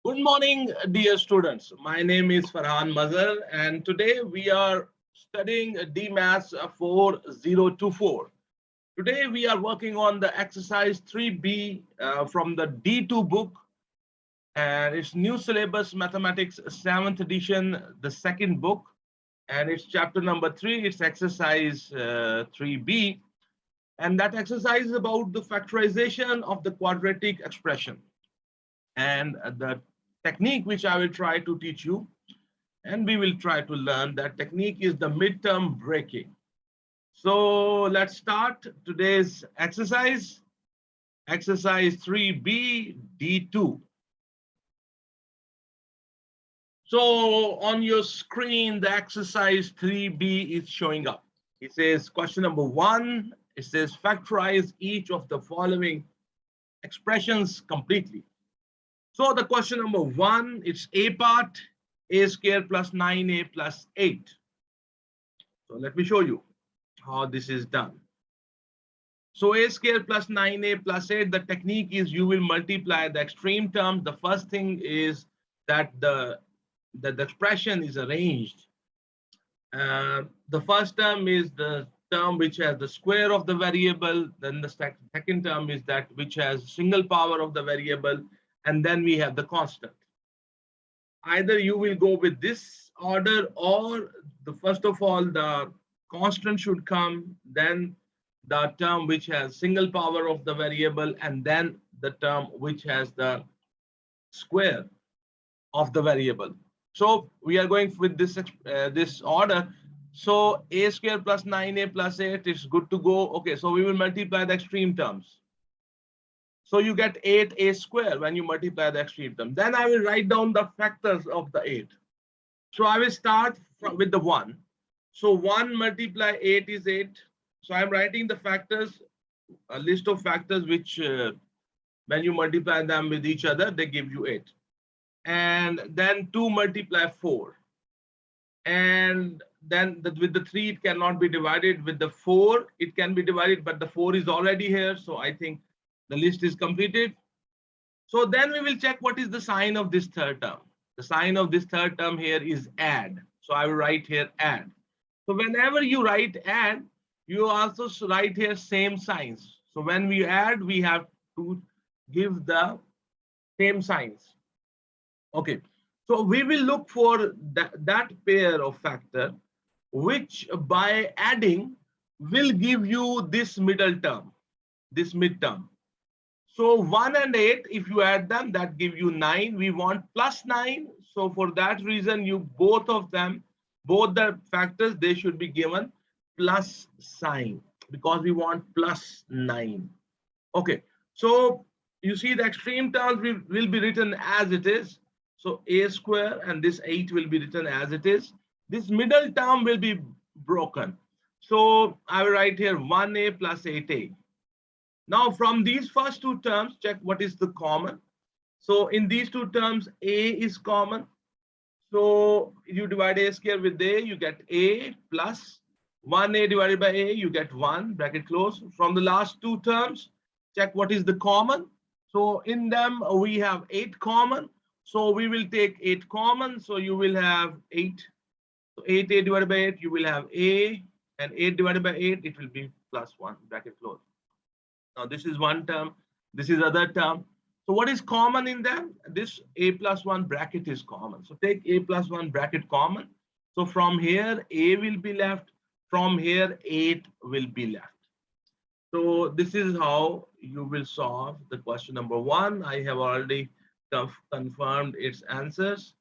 Good morning, dear students. My name is Ferhan Mazher, and today we are studying DMaths 4024. Today we are working on the exercise 3B from the D2 book, and it's New Syllabus Mathematics 7th edition, the second book, and it's chapter number 3. It's exercise 3B, and that exercise is about the factorization of the quadratic expression. And the technique which I will try to teach you, and we will try to learn that technique, is the midterm breaking. So let's start today's exercise, exercise 3B D2. So on your screen, the exercise 3B is showing up. It says question number 1, it says factorize each of the following expressions completely. So the question number 1, it's A part, a square plus 9a plus 8. So let me show you how this is done. So a square plus 9a plus 8, the technique is you will multiply the extreme terms. The first thing is that the expression is arranged. The first term is the term which has the square of the variable. Then the second term is that which has single power of the variable. And then we have the constant. Either you will go with this order, or first of all, the constant should come, then the term which has single power of the variable, and then the term which has the square of the variable. So we are going with this order. So a square plus 9a plus 8 is good to go. Okay, so we will multiply the extreme terms. So you get 8a square when you multiply the extreme term. Then I will write down the factors of the 8. So I will start with the 1. So 1 multiply 8 is 8. So I'm writing the factors, a list of factors which when you multiply them with each other, they give you 8. And then 2 multiply 4. And then with the 3, it cannot be divided. With the 4, it can be divided, but the 4 is already here. So I think the list is completed. So then we will check what is the sign of this third term. The sign of this third term here is add. So I will write here add. So whenever you write add, you also write here same signs. So when we add, we have to give the same signs. Okay. So we will look for that pair of factor, which by adding will give you this middle term, this midterm. So 1 and 8, if you add them, that give you 9. We want plus 9. So for that reason, both the factors, they should be given plus sign, because we want plus 9. Okay, so you see the extreme terms will be written as it is. So a square and this 8 will be written as it is. This middle term will be broken. So I will write here 1a plus 8a. Now from these first two terms, check what is the common. So in these two terms, a is common. So you divide a square with a, you get a plus 1a divided by a, you get 1, bracket close. From the last two terms, check what is the common. So in them, we have 8 common. So we will take 8 common. So you will have 8. So 8a divided by 8, you will have a, and 8 divided by 8, it will be plus 1, bracket close. Now this is one term, this is other term. So what is common in them? This a plus 1 bracket is common. So take a plus 1 bracket common. So from here, a will be left. From here, 8 will be left. So this is how you will solve the question number 1. I have already confirmed its answers.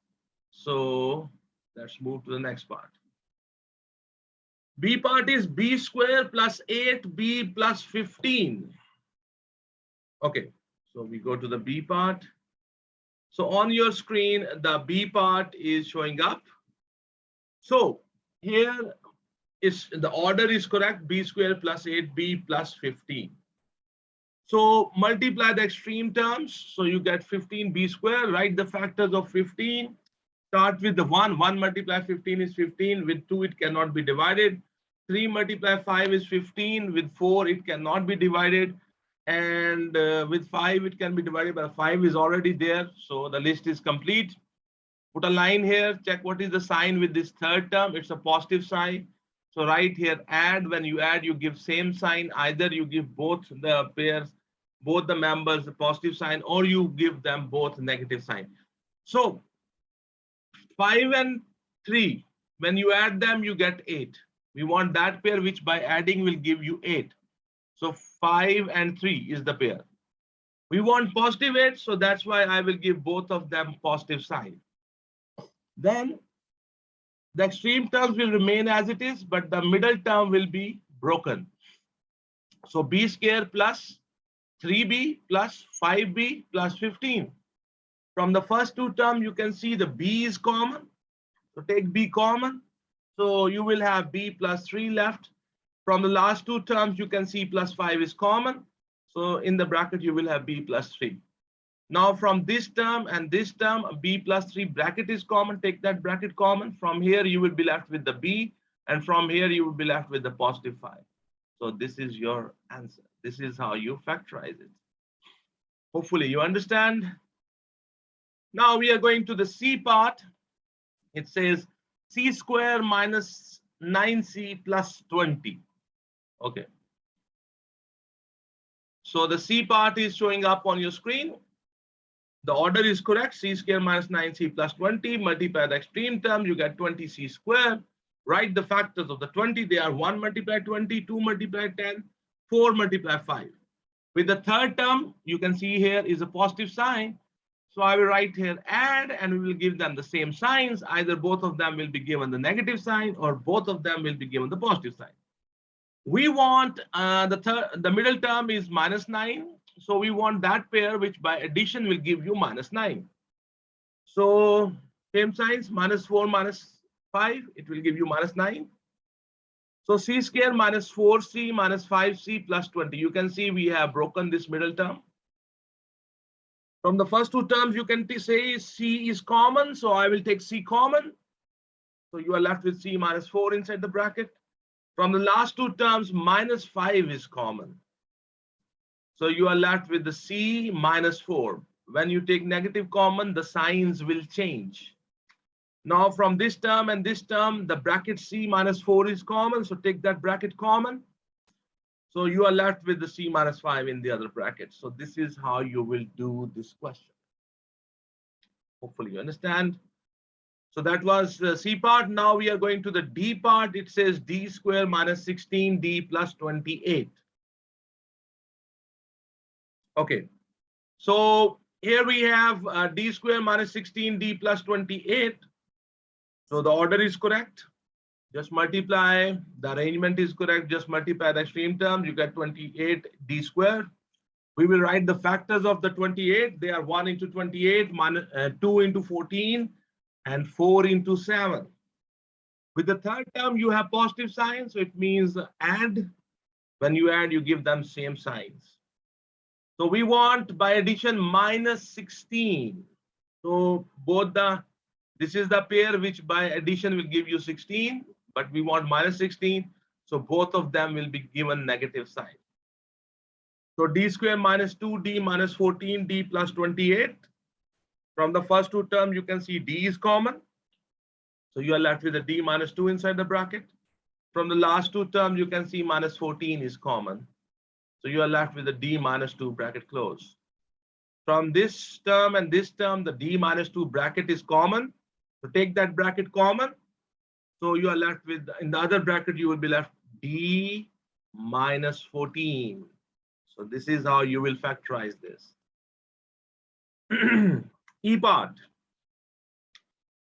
So let's move to the next part. B part is b square plus 8b plus 15. Okay, so we go to the B part. So on your screen, the B part is showing up. So here is the order is correct, b square plus 8b plus 15. So multiply the extreme terms. So you get 15b square, write the factors of 15. Start with the 1. 1 multiply 15 is 15. With 2, it cannot be divided. 3 multiply 5 is 15. With 4, it cannot be divided. And with 5, it can be divided by 5 is already there. So the list is complete. Put a line here, check what is the sign with this third term. It's a positive sign. So right here, add. When you add, you give same sign. Either you give both the pairs, both the members, the positive sign, or you give them both negative sign. So 5 and 3, when you add them, you get 8. We want that pair which by adding will give you 8. So 5 and 3 is the pair. We want positive 8, so that's why I will give both of them positive sign. Then the extreme terms will remain as it is, but the middle term will be broken. So b square plus 3b plus 5b plus 15. From the first two terms, you can see the b is common. So take b common. So you will have b plus 3 left. From the last two terms, you can see plus 5 is common. So in the bracket, you will have b plus 3. Now from this term and this term, b plus 3 bracket is common. Take that bracket common. From here, you will be left with the b. And from here, you will be left with the positive 5. So this is your answer. This is how you factorize it. Hopefully you understand. Now we are going to the C part. It says c square minus 9c plus 20. Okay. So the C part is showing up on your screen. The order is correct. C square minus 9c plus 20. Multiply the extreme term, you get 20c squared. Write the factors of the 20. They are 1 multiply 20, 2 multiply 10, 4 multiply 5. With the third term, you can see here is a positive sign. So I will write here add, and we will give them the same signs. Either both of them will be given the negative sign, or both of them will be given the positive sign. We want the middle term is minus 9. So we want that pair which by addition will give you minus 9. So same signs, minus 4 minus 5, it will give you minus 9. So c square minus 4c minus 5c plus 20. You can see we have broken this middle term. From the first two terms, you can say c is common. So I will take c common. So you are left with c minus 4 inside the bracket. From the last two terms, minus 5 is common. So you are left with the c minus 4. When you take negative common, the signs will change. Now from this term and this term, the bracket c minus 4 is common. So take that bracket common. So you are left with the c minus 5 in the other bracket. So this is how you will do this question. Hopefully you understand. So that was the C part. Now we are going to the D part. It says d square minus 16d plus 28. Okay. So here we have d square minus 16d plus 28. So the order is correct. Just multiply. The arrangement is correct. Just multiply the extreme terms. You get 28d square. We will write the factors of the 28. They are 1 into 28, minus, 2 into 14, and 4 into 7. With the third term, you have positive signs. So it means add. When you add, you give them same signs. So we want by addition minus 16. So both this is the pair which by addition will give you 16, but we want minus 16. So both of them will be given negative sign. So d square minus 2d minus 14d plus 28. From the first two terms, you can see d is common. So you are left with a d minus 2 inside the bracket. From the last two terms, you can see minus 14 is common. So you are left with a d minus 2 bracket close. From this term and this term, the d minus 2 bracket is common. So take that bracket common. So you are left with, in the other bracket, you will be left d minus 14. So this is how you will factorize this. E part.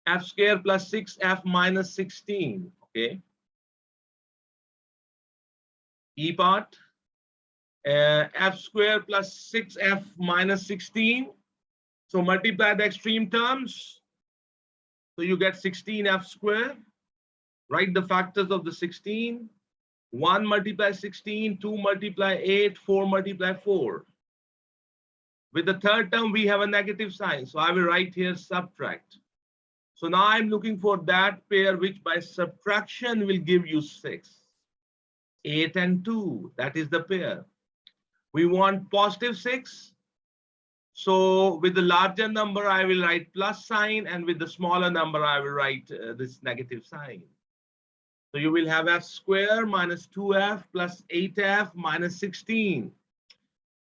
F square plus 6f minus 16. Okay. E part. F square plus 6f minus 16. So multiply the extreme terms. So you get 16f square. Write the factors of the 16. 1 multiply 16, 2 multiply 8, 4 multiply 4. With the third term, we have a negative sign. So I will write here subtract. So now I'm looking for that pair which by subtraction will give you 6. 8 and 2, that is the pair. We want positive 6. So with the larger number, I will write plus sign, and with the smaller number, I will write this negative sign. So you will have f square minus 2f plus 8f minus 16.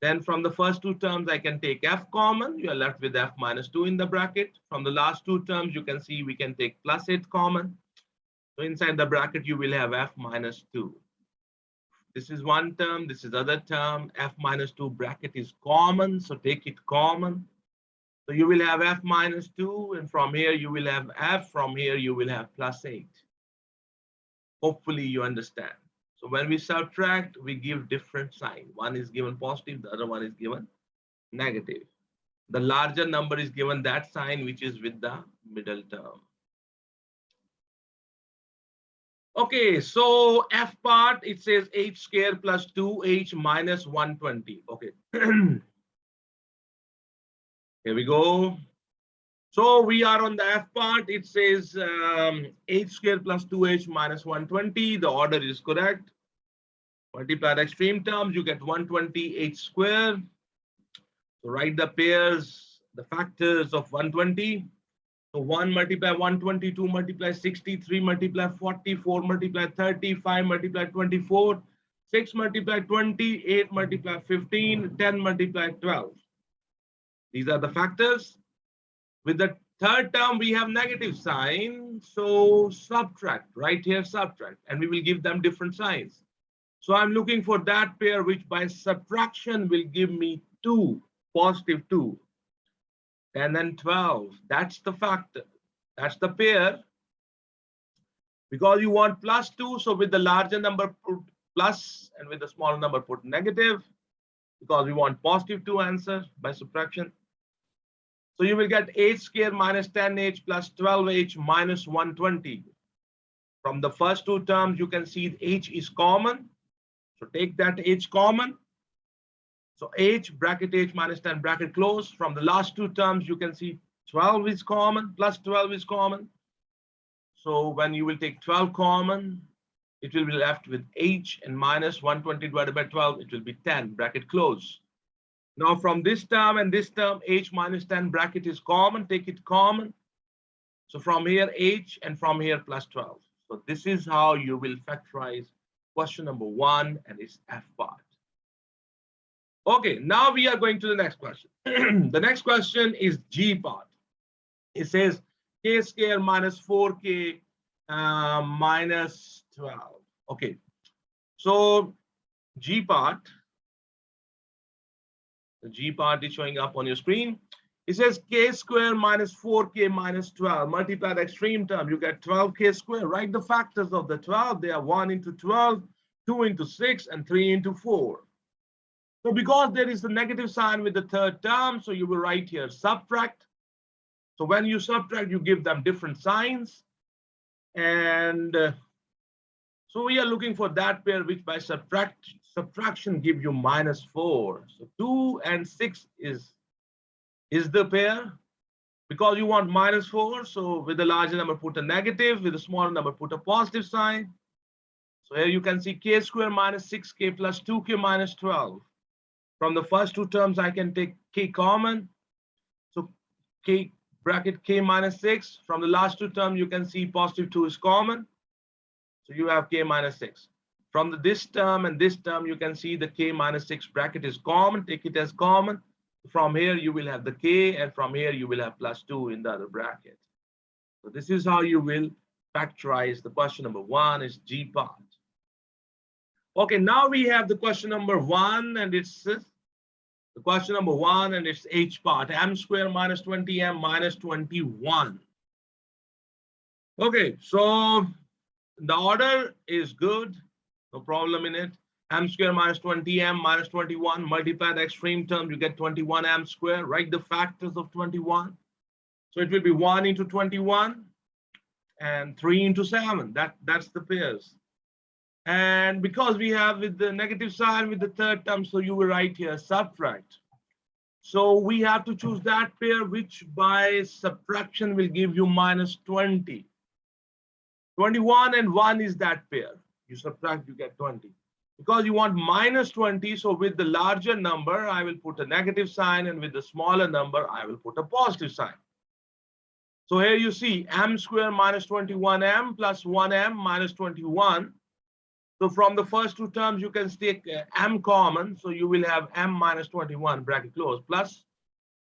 Then from the first two terms, I can take f common. You are left with f minus 2 in the bracket. From the last two terms, you can see we can take plus 8 common. So inside the bracket, you will have f minus 2. This is one term, this is other term. F minus 2 bracket is common, so take it common. So you will have f minus 2, and from here you will have f, from here you will have plus 8. Hopefully you understand. So when we subtract, we give different sign. One is given positive, the other one is given negative. The larger number is given that sign, which is with the middle term. Okay, so f part, it says h square plus 2h minus 120. Okay. Here we go. So we are on the f part. It says h square plus 2h minus 120. The order is correct. Multiply the extreme terms, you get 120h square. So write the pairs, the factors of 120. So 1 multiply 120, 2 multiply 60, 3 multiply 40, 4 multiply 30, 5 multiply 24, 6 multiply 20, 8 multiply 15, 10 multiply 12. These are the factors. With the third term, we have negative sign. So subtract, right here subtract, and we will give them different signs. So I'm looking for that pair which by subtraction will give me 2, positive 2. And then 12, that's the factor, that's the pair. Because you want plus 2, so with the larger number put plus, and with the smaller number put negative, because we want positive 2 answer by subtraction. So you will get h square minus 10h plus 12h minus 120. From the first two terms, you can see h is common. So take that h common. So h bracket h minus 10 bracket close. From the last two terms, you can see 12 is common, plus 12 is common. So when you will take 12 common, it will be left with h, and minus 120 divided by 12, it will be 10, bracket close. Now from this term and this term, h minus 10 bracket is common, take it common. So from here h, and from here plus 12. So this is how you will factorize question number 1 and its f part. Okay, now we are going to the next question. The next question is G part. It says k square minus 4k minus 12. Okay, so G part, the G part is showing up on your screen. It says k square minus 4k minus 12. Multiply the extreme term, you get 12k square. Write the factors of the 12. They are 1 into 12, 2 into 6, and 3 into 4. So because there is the negative sign with the third term, so you will write here subtract. So when you subtract, you give them different signs. And so we are looking for that pair which by subtraction give you minus 4. So 2 and 6 is the pair. Because you want minus 4, so with the larger number put a negative, with the smaller number put a positive sign. So here you can see k square minus 6k plus 2k minus 12. From the first two terms, I can take k common. So k bracket k minus 6. From the last two terms, you can see positive 2 is common. So you have k minus 6. From this term and this term, you can see the k minus 6 bracket is common. Take it as common. From here, you will have the k, and from here, you will have plus 2 in the other bracket. So this is how you will factorize the question number 1 is G part. Okay, now we have the question number 1, and it's the question number 1, and it's H part, m square minus 20m minus 21. Okay, so the order is good, no problem in it. M square minus 20m minus 21, multiply the extreme term, you get 21m square. Write the factors of 21. So it will be 1 into 21 and 3 into 7. That's the pairs. And because we have with the negative sign with the third term, so you will write here subtract. So we have to choose that pair which by subtraction will give you minus 20. 21 and 1 is that pair. You subtract, you get 20. Because you want minus 20, so with the larger number, I will put a negative sign, and with the smaller number, I will put a positive sign. So here you see m square minus 21m plus 1m minus 21. So from the first two terms, you can take m common. So you will have m minus 21 bracket close plus.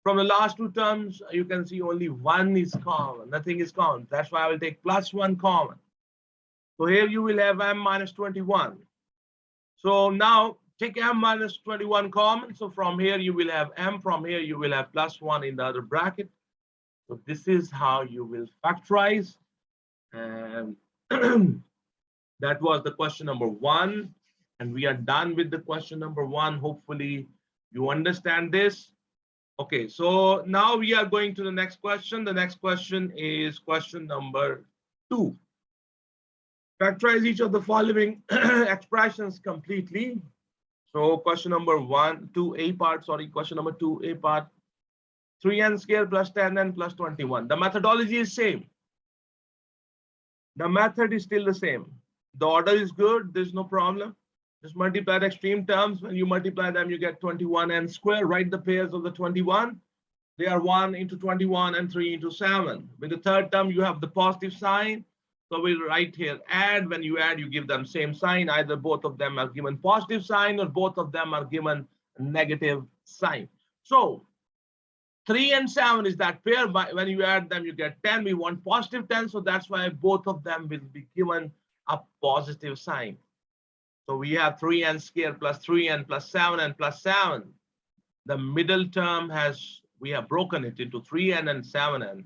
From the last two terms, you can see only 1 is common. Nothing is common. That's why I will take plus 1 common. So here you will have m minus 21. So now take m minus 21 common. So from here you will have m. From here you will have plus 1 in the other bracket. So this is how you will factorize. And that was the question number 1. And we are done with the question number 1. Hopefully you understand this. Okay, so now we are going to the next question. The next question is question number 2. Factorize each of the following expressions completely. So question number 2A part, question number 2A part. 3n squared plus 10n plus 21. The methodology is same. The method is still the same. The order is good, there's no problem. Just multiply the extreme terms. When you multiply them, you get 21n squared. Write the pairs of the 21. They are 1 into 21 and 3 into 7. With the third term, you have the positive sign. So we'll write here add. When you add, you give them same sign. Either both of them are given positive sign or both of them are given negative sign. So 3 and 7 is that pair. But when you add them, you get 10. We want positive 10. So that's why both of them will be given a positive sign. So we have 3n squared plus 3n plus 7n plus 7. The middle term we have broken it into 3n and 7n.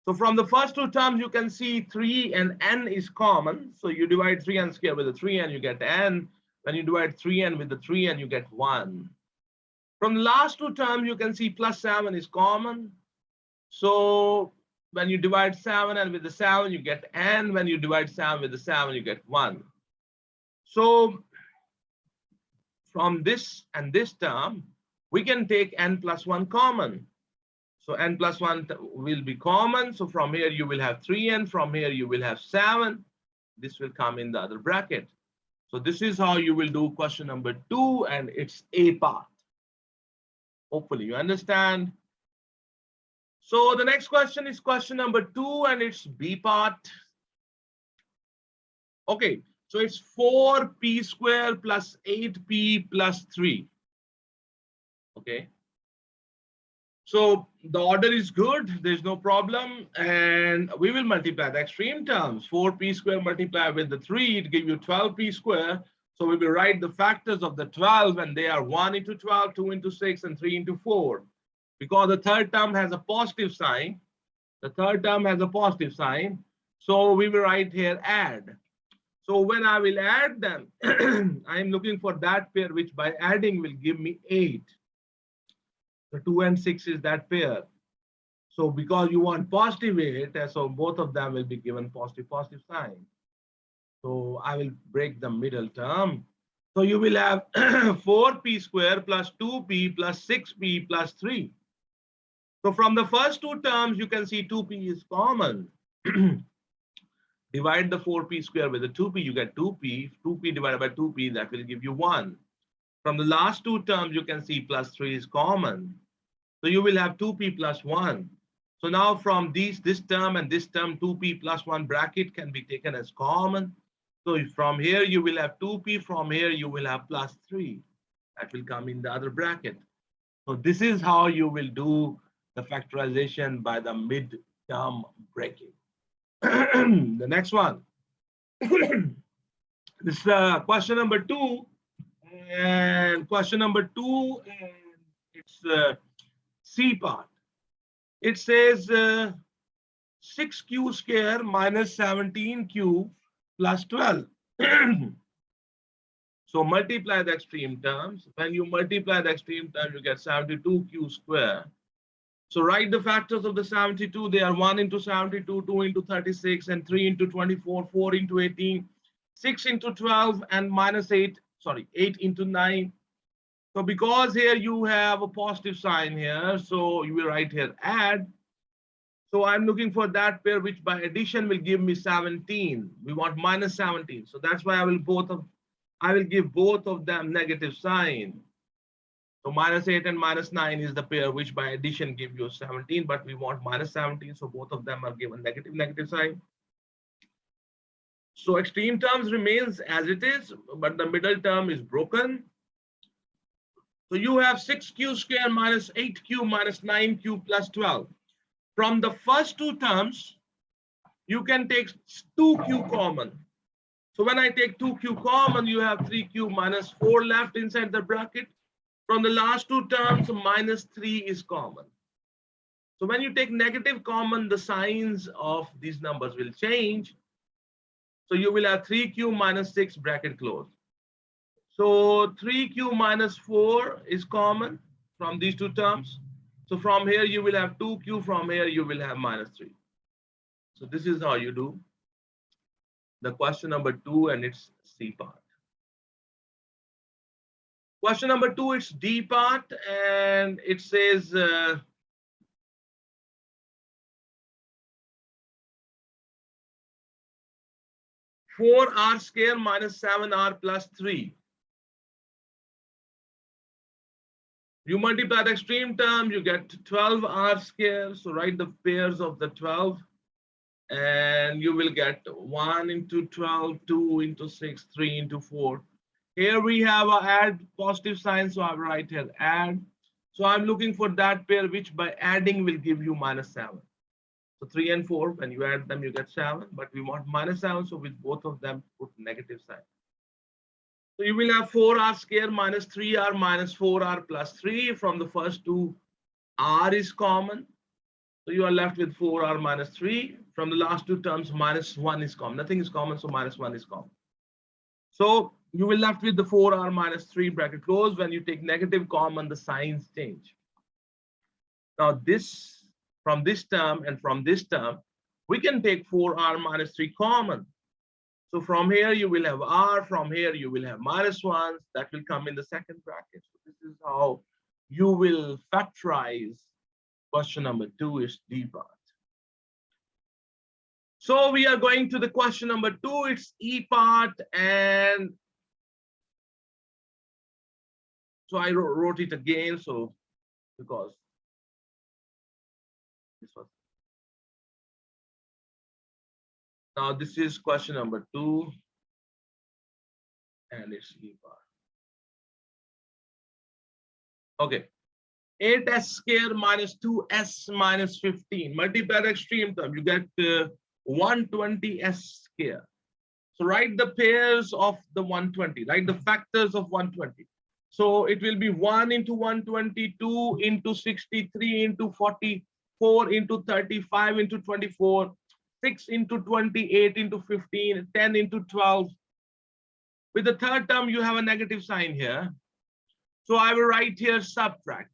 So from the first two terms, you can see 3 and n is common. So you divide 3n squared with the 3n, you get n. When you divide 3n with the 3n, you get 1. From the last two terms, you can see plus 7 is common. So when you divide 7n with the 7, you get n. When you divide 7 with the 7, you get 1. So from this and this term, we can take n plus 1 common. So n plus 1 will be common. So from here, you will have 3n. From here, you will have 7. This will come in the other bracket. So this is how you will do question number 2, and it's A part. Hopefully you understand. So the next question is question number 2, and it's B part. Okay, so it's 4p squared plus 8p plus 3. Okay. So the order is good, there's no problem, and we will multiply the extreme terms. 4p squared multiplied with the 3, it gives you 12p squared. So we will write the factors of the 12, and they are 1 into 12, 2 into 6, and 3 into 4. Because the third term has a positive sign. The third term has a positive sign. So we will write here add. So when I will add them, I am looking for that pair which by adding will give me 8. The 2 and 6 is that pair. So because you want positive 8, so both of them will be given positive sign. So I will break the middle term. So you will have 4p squared plus 2p plus 6p plus 3. So from the first two terms, you can see 2p is common. Divide the 4p squared with the 2p, you get 2p. 2p divided by 2p, that will give you 1. From the last two terms, you can see plus 3 is common. So you will have 2p plus 1. So now from this term and this term, 2p plus 1 bracket can be taken as common. So from here, you will have 2p. From here, you will have plus 3. That will come in the other bracket. So this is how you will do the factorization by the mid-term breaking. The next one. This is question number 2. And question number 2, and it's C part. It says 6q squared minus 17q plus 12. So multiply the extreme terms. When you multiply the extreme terms, you get 72q squared. So write the factors of the 72. They are 1 into 72, 2 into 36, and 3 into 24, 4 into 18, 6 into 12, and minus 8 into 9. So because here you have a positive sign here, so you will write here add. So I'm looking for that pair which by addition will give me 17. We want minus 17. So that's why I will give both of them negative sign. So -8 and -9 is the pair which by addition give you 17, but we want -17, so both of them are given negative sign. So extreme terms remains as it is, but the middle term is broken. So you have 6q square minus 8q minus 9q plus 12. From the first two terms, you can take 2q common. So when I take 2q common, you have 3q minus 4 left inside the bracket. From the last two terms, -3 is common. So when you take negative common, the signs of these numbers will change. So you will have 3q minus 6 bracket close. So 3q minus 4 is common from these two terms. So from here you will have 2q, from here you will have -3. So this is how you do the question number 2, and it's C part. Question number 2, it's D part, and it says 4r square minus 7r plus 3. You multiply the extreme term, you get 12r square. So write the pairs of the 12, and you will get 1 into 12, 2 into 6, 3 into 4. Here we have a add positive sign, so I will write here add. So I'm looking for that pair which by adding will give you -7. So 3 and 4, when you add them, you get 7, but we want -7, so with both of them, put negative sign. So you will have 4r square minus 3r minus 4r plus 3. From the first two, r is common. So you are left with 4r minus 3. From the last two terms, -1 is common. Nothing is common, so -1 is common. So you will left with the 4r minus 3 bracket close. When you take negative common, the signs change. Now this, from this term and from this term, we can take 4r minus 3 common. So from here you will have r, from here you will have -1s, that will come in the second bracket. So this is how you will factorize question number 2, is D part. So we are going to the question number 2, it's E part, and so I wrote it again, so because this was. Now this is question number 2, and it's E part. Okay, 8s square minus 2s minus 15. Multiply the extreme term, you get 120s square. So write the pairs of the 120, write the factors of 120. So it will be 1 into 120, 2 into 63 into 44 into 35 into 24. 6 into 28 into 15, 10 into 12. With the third term, you have a negative sign here. So I will write here subtract.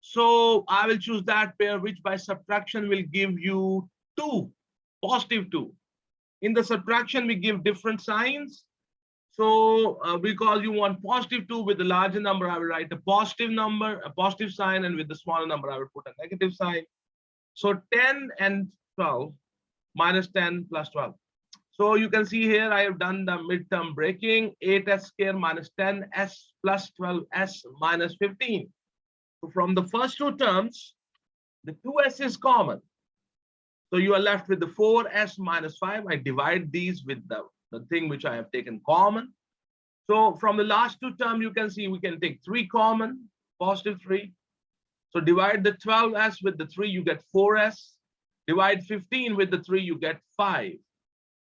So I will choose that pair which by subtraction will give you 2, +2. In the subtraction, we give different signs. So because you want +2 with the larger number, I will write a positive number, a positive sign, and with the smaller number, I will put a negative sign. So 10 and 12. -10 plus 12. So you can see here I have done the midterm breaking. 8s square minus 10s plus 12s minus 15. So from the first two terms, the 2s is common. So you are left with the 4s minus 5. I divide these with the thing which I have taken common. So from the last two terms, you can see we can take 3 common, +3. So divide the 12s with the 3, you get 4s. Divide 15 with the 3, you get 5.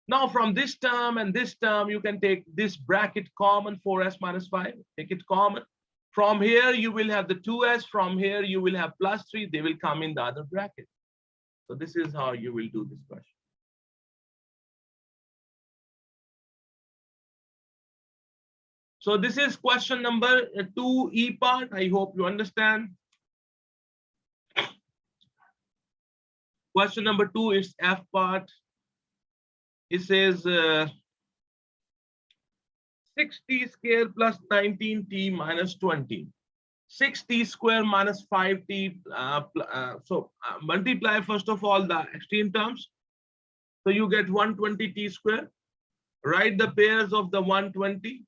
Now from this term and this term, you can take this bracket common, 4s minus 5, take it common. From here, you will have the 2s. From here, you will have +3. They will come in the other bracket. So this is how you will do this question. So this is question number 2, E part. I hope you understand. Question number 2 is F part. It says 6t square plus 19t minus 20. 6t square minus 5t. Multiply first of all the extreme terms. So you get 120t square. Write the pairs of the 120.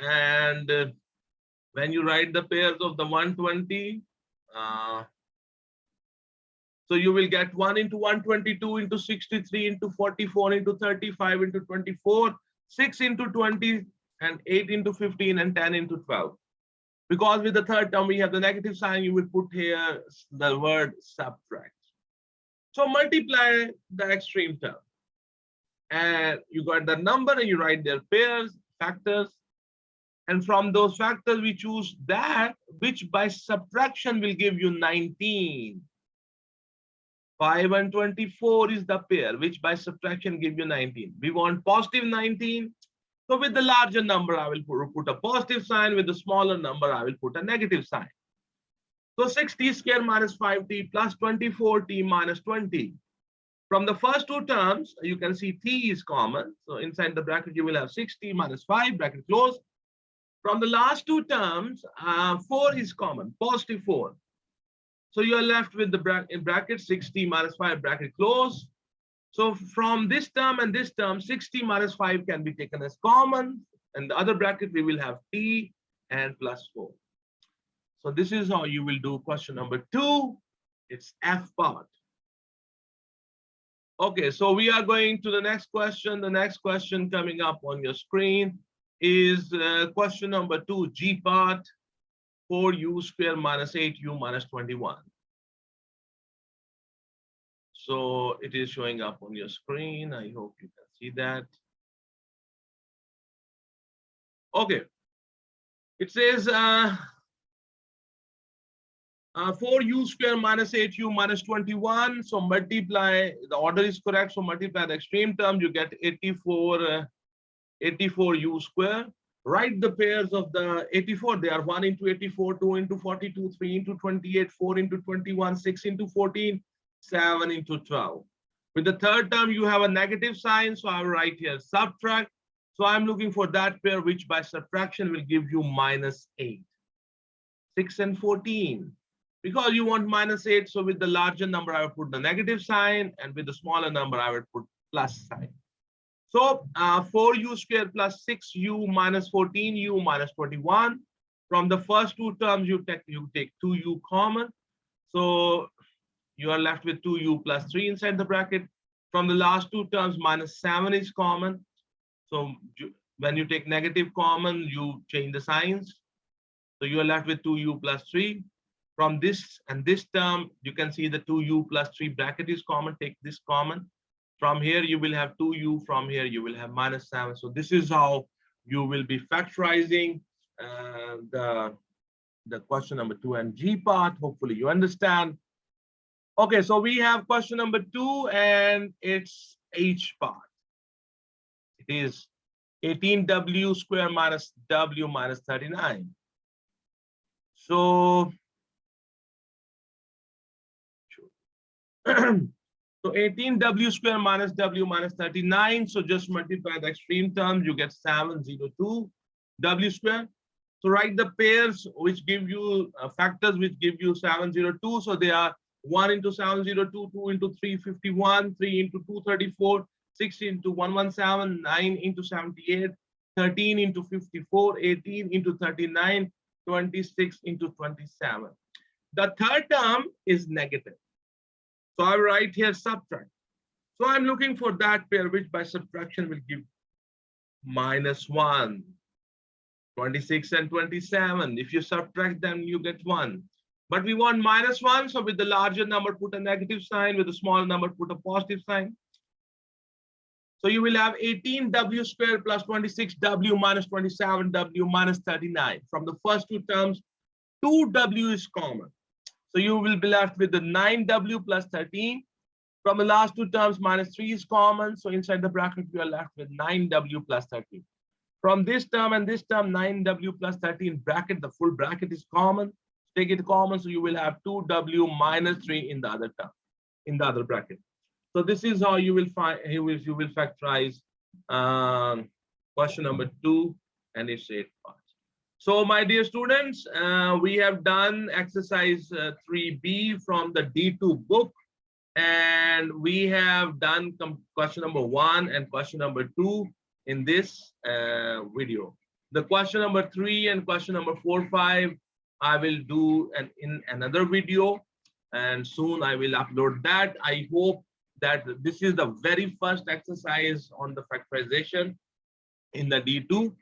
And when you write the pairs of the 120, so you will get 1 into 122 into 63 into 44 into 35 into 24, 6 into 20, and 8 into 15, and 10 into 12. Because with the third term we have the negative sign, you will put here the word subtract. So multiply the extreme term. And you got the number and you write their pairs, factors. And from those factors, we choose that which by subtraction will give you 19. 5 and 24 is the pair, which by subtraction give you 19. We want positive 19. So with the larger number, I will put a positive sign. With the smaller number, I will put a negative sign. So 6t square minus 5t plus 24t minus 20. From the first two terms, you can see t is common. So inside the bracket, you will have 6t minus 5, bracket close. From the last two terms, 4 is common, positive 4. So you are left with the bracket 6t minus 5, bracket close. So from this term and this term, 6t minus 5 can be taken as common. And the other bracket, we will have t and plus 4. So this is how you will do question number 2. It's F part. Okay, so we are going to the next question. The next question coming up on your screen is question number 2, G part, 4u square minus 8u minus 21. So it is showing up on your screen. I hope you can see that. Okay. It says 4u square minus 8u minus 21. So multiply, the order is correct. So multiply the extreme term, you get 84u square. Write the pairs of the 84. They are 1 into 84, 2 into 42, 3 into 28, 4 into 21, 6 into 14, 7 into 12. With the third term, you have a negative sign. So I will write here subtract. So I'm looking for that pair which by subtraction will give you minus 8. 6 and 14. Because you want minus 8, so with the larger number, I will put the negative sign, and with the smaller number, I will put plus sign. So 4u square plus 6u minus 14u minus 21. From the first two terms, you take 2u common. So you are left with 2u plus 3 inside the bracket. From the last two terms, minus 7 is common. So when you take negative common, you change the signs. So you are left with 2u plus 3. From this and this term, you can see the 2u plus 3 bracket is common. Take this common. From here, you will have 2u. From here, you will have minus 7. So this is how you will be factorizing the question number 2 and G part. Hopefully you understand. Okay, so we have question number 2 and it's H part. It is 18w square minus w minus 39. So so 18w square minus w minus 39. So just multiply the extreme terms, you get 702 w square. So write the pairs which give you factors which give you 702. So they are 1 into 702, 2 into 351, 3 into 234, 6 into 117, 9 into 78, 13 into 54, 18 into 39, 26 into 27. The third term is negative. So I write here subtract. So I'm looking for that pair which by subtraction will give minus 1. 26 and 27. If you subtract them, you get 1. But we want minus 1. So with the larger number, put a negative sign. With the small number, put a positive sign. So you will have 18w square plus 26w minus 27w minus 39. From the first two terms, 2w is common. So you will be left with the 9w plus 13. From the last two terms, minus 3 is common. So inside the bracket, you are left with 9w plus 13. From this term and this term, 9w plus 13 bracket, the full bracket is common. Take it common, so you will have 2w minus 3 in the other term, in the other bracket. So this is how you will find, you will factorize question number 2 and its 8 parts. So my dear students, we have done exercise 3B from the D2 book. And we have done question number 1 and question number 2 in this video. The question number 3 and question number 4, 5, I will do in another video, and soon I will upload that. I hope that this is the very first exercise on the factorization in the D2.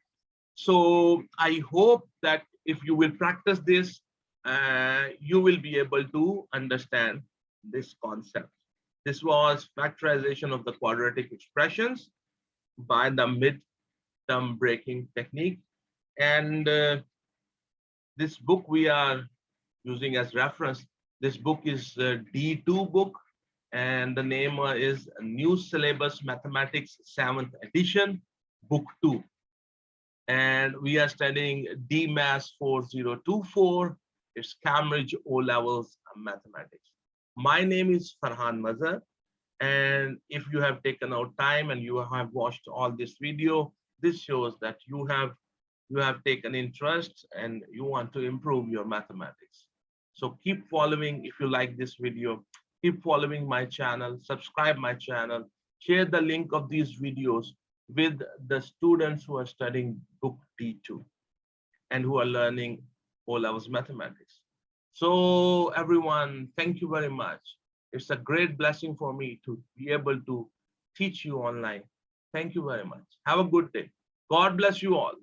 So I hope that if you will practice this, you will be able to understand this concept. This was factorization of the quadratic expressions by the mid-term breaking technique. And this book we are using as reference. This book is a D2 book, and the name is New Syllabus Mathematics 7th edition, book 2. And we are studying DMaths 4024. It's Cambridge O-Levels Mathematics. My name is Ferhan Mazher, and if you have taken out time and you have watched all this video, this shows that you have taken interest and you want to improve your mathematics. So keep following. If you like this video, keep following my channel, subscribe my channel, share the link of these videos with the students who are studying book D2 and who are learning O-Levels mathematics. So everyone, thank you very much. It's a great blessing for me to be able to teach you online. Thank you very much. Have a good day. God bless you all.